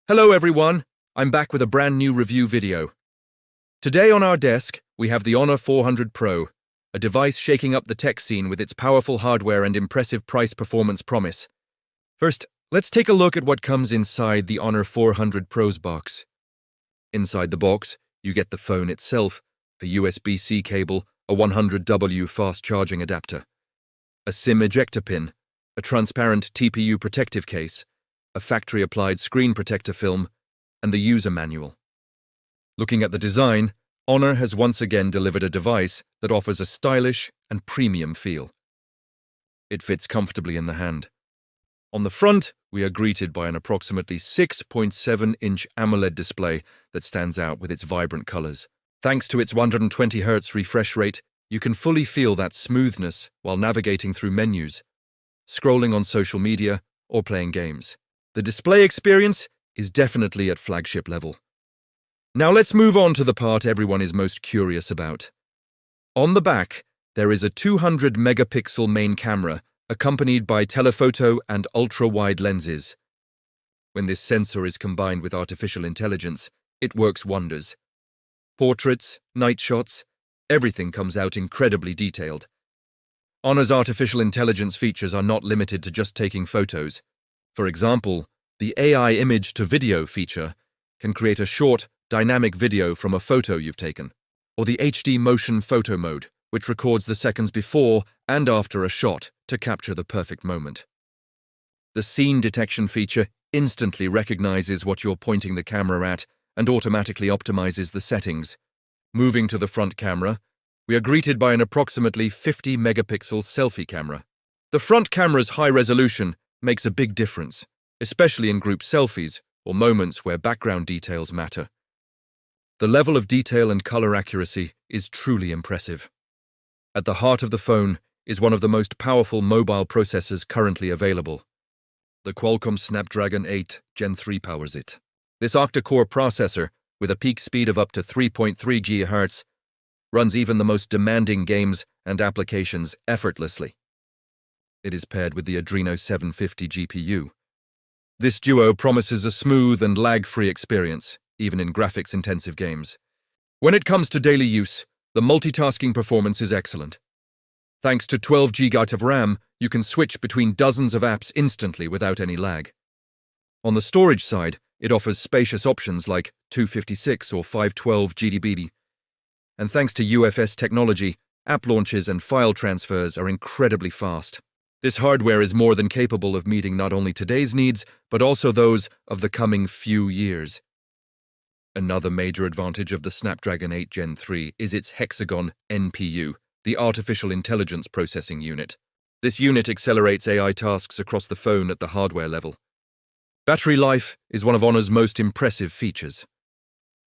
Hello everyone, I'm back with a brand new review video. Today on our desk, we have the Honor 400 Pro, a device shaking up the tech scene with its powerful hardware and impressive price-performance promise. First, let's take a look at what comes inside the Honor 400 Pro's box. Inside the box, you get the phone itself, a USB-C cable, a 100W fast charging adapter, a SIM ejector pin, a transparent TPU protective case, a factory-applied screen protector film, and the user manual. Looking at the design, Honor has once again delivered a device that offers a stylish and premium feel. It fits comfortably in the hand. On the front, we are greeted by an approximately 6.7-inch AMOLED display that stands out with its vibrant colors. Thanks to its 120Hz refresh rate, you can fully feel that smoothness while navigating through menus, scrolling on social media, or playing games. The display experience is definitely at flagship level. Now let's move on to the part everyone is most curious about. On the back, there is a 200-megapixel main camera accompanied by telephoto and ultra-wide lenses. When this sensor is combined with artificial intelligence, it works wonders. Portraits, night shots, everything comes out incredibly detailed. Honor's artificial intelligence features are not limited to just taking photos. For example, the AI image-to-video feature can create a short, dynamic video from a photo you've taken, or the HD motion photo mode, which records the seconds before and after a shot to capture the perfect moment. The scene detection feature instantly recognizes what you're pointing the camera at and automatically optimizes the settings. Moving to the front camera, we are greeted by an approximately 50-megapixel selfie camera. The front camera's high resolution makes a big difference, especially in group selfies or moments where background details matter. The level of detail and color accuracy is truly impressive. At the heart of the phone is one of the most powerful mobile processors currently available. The Qualcomm Snapdragon 8 Gen 3 powers it. This octa-core processor, with a peak speed of up to 3.3 GHz, runs even the most demanding games and applications effortlessly. It is paired with the Adreno 750 GPU. This duo promises a smooth and lag-free experience, even in graphics-intensive games. When it comes to daily use, the multitasking performance is excellent. Thanks to 12 GB of RAM, you can switch between dozens of apps instantly without any lag. On the storage side, it offers spacious options like 256 or 512 GB. And thanks to UFS technology, app launches and file transfers are incredibly fast. This hardware is more than capable of meeting not only today's needs, but also those of the coming few years. Another major advantage of the Snapdragon 8 Gen 3 is its Hexagon NPU, the Artificial Intelligence Processing Unit. This unit accelerates AI tasks across the phone at the hardware level. Battery life is one of Honor's most impressive features.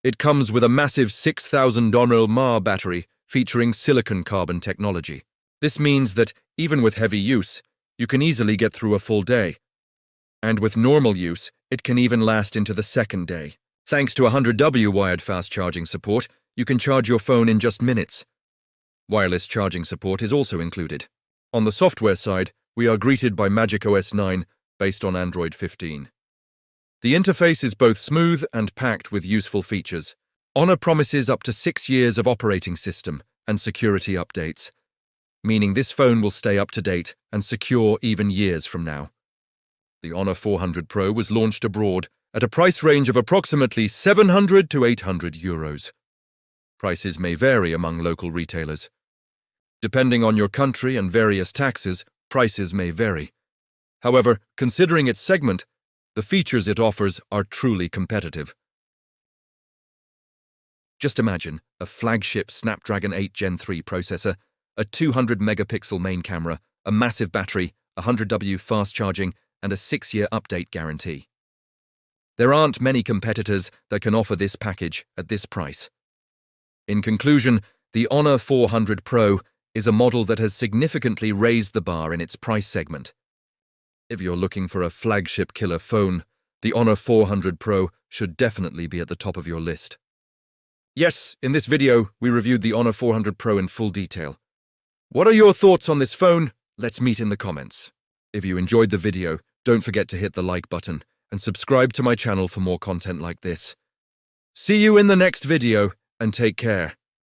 It comes with a massive 6,000 mAh battery featuring silicon-carbon technology. This means that, even with heavy use, you can easily get through a full day. And with normal use, it can even last into the second day. Thanks to 100W wired fast charging support, you can charge your phone in just minutes. Wireless charging support is also included. On the software side, we are greeted by MagicOS 9, based on Android 15. The interface is both smooth and packed with useful features. Honor promises up to 6 years of operating system and security updates, meaning this phone will stay up to date and secure even years from now. The Honor 400 Pro was launched abroad at a price range of approximately €700 to €800. Prices may vary among local retailers. Depending on your country and various taxes, prices may vary. However, considering its segment, the features it offers are truly competitive. Just imagine a flagship Snapdragon 8 Gen 3 processor, a 200-megapixel main camera, a massive battery, 100W fast charging, and a 6-year update guarantee. There aren't many competitors that can offer this package at this price. In conclusion, the Honor 400 Pro is a model that has significantly raised the bar in its price segment. If you're looking for a flagship killer phone, the Honor 400 Pro should definitely be at the top of your list. Yes, in this video, we reviewed the Honor 400 Pro in full detail. What are your thoughts on this phone? Let's meet in the comments. If you enjoyed the video, don't forget to hit the like button and subscribe to my channel for more content like this. See you in the next video, and take care.